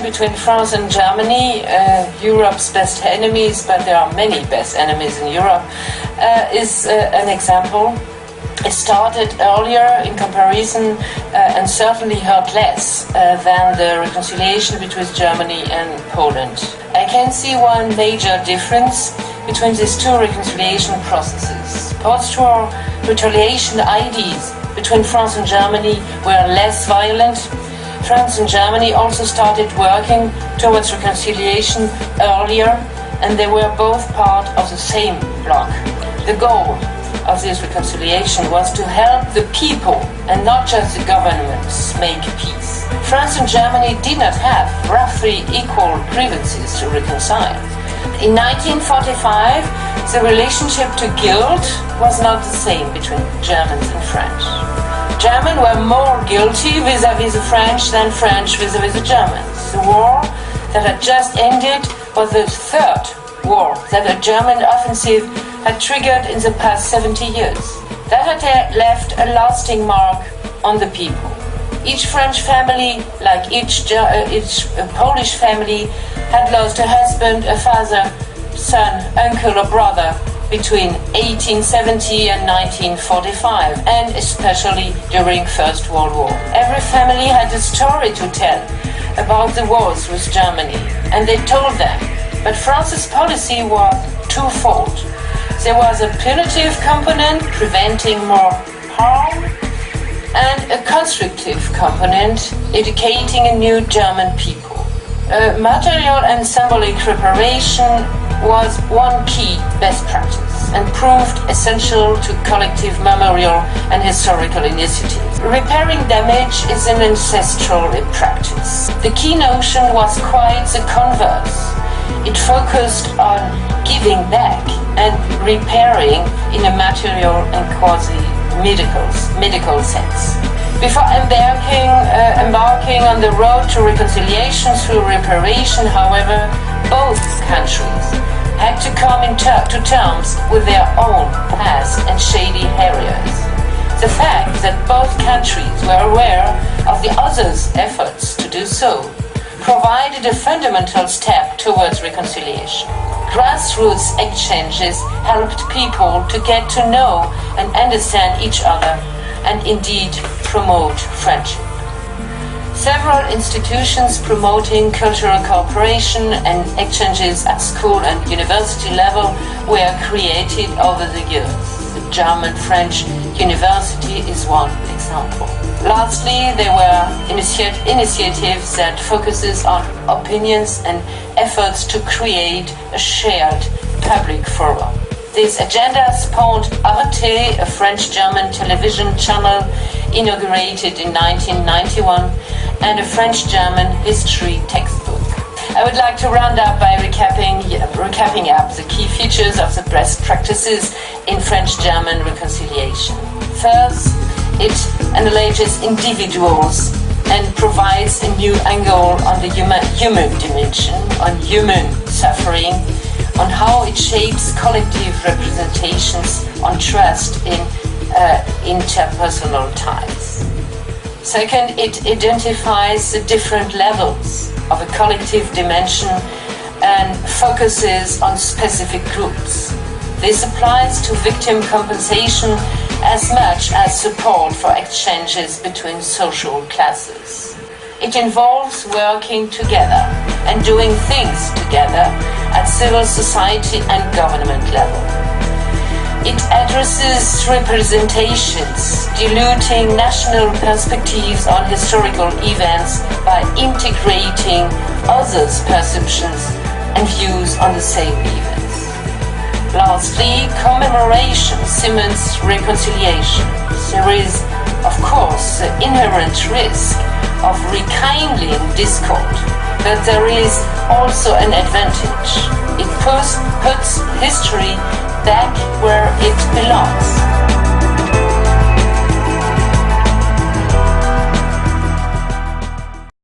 between France and Germany, Europe's best enemies, but there are many best enemies in Europe, is an example. It started earlier in comparison and certainly hurt less than the reconciliation between Germany and Poland. I can see one major difference between these two reconciliation processes. Post-war retaliation ideas between France and Germany were less violent. France and Germany also started working towards reconciliation earlier, and they were both part of the same bloc. The goal of this reconciliation was to help the people and not just the governments make peace. France and Germany did not have roughly equal grievances to reconcile. In 1945, the relationship to guilt was not the same between Germans and French. Germans were more guilty vis-à-vis the French than French vis-à-vis the Germans. The war that had just ended was the third war that a German offensive had triggered in the past 70 years. That had left a lasting mark on the people. Each French family, like each Polish family, had lost a husband, a father, son, uncle or brother between 1870 and 1945, and especially during First World War. Every family had a story to tell about the wars with Germany, and they told them. But France's policy was twofold. There was a punitive component, preventing more harm, and a constructive component, educating a new German people. Material and symbolic reparation was one key best practice and proved essential to collective memorial and historical initiatives. Repairing damage is an ancestral practice. The key notion was quite the converse. It focused on giving back and repairing in a material and quasi-medical sense. Before embarking on the road to reconciliation through reparation, however, both countries had to come to terms with their own past and shady areas. The fact that both countries were aware of the other's efforts to do so provided a fundamental step towards reconciliation. Grassroots exchanges helped people to get to know and understand each other and indeed promote friendship. Several institutions promoting cultural cooperation and exchanges at school and university level were created over the years. The German-French University is one example. Lastly, there were initiatives that focuses on opinions and efforts to create a shared public forum. This agenda spawned Arte, a French-German television channel inaugurated in 1991, and a French-German history textbook. I would like to round up by recapping up the key features of the best practices in French-German reconciliation. First, it analyzes individuals and provides a new angle on the human dimension, on human suffering, on how it shapes collective representations, on trust in interpersonal ties. Second, it identifies the different levels of a collective dimension and focuses on specific groups. This applies to victim compensation as much as support for exchanges between social classes. It involves working together and doing things together at civil society and government level. It addresses representations, diluting national perspectives on historical events by integrating others' perceptions and views on the same events. Lastly, commemoration cements reconciliation. There is, of course, the inherent risk of rekindling discord, but there is also an advantage. It puts history back where it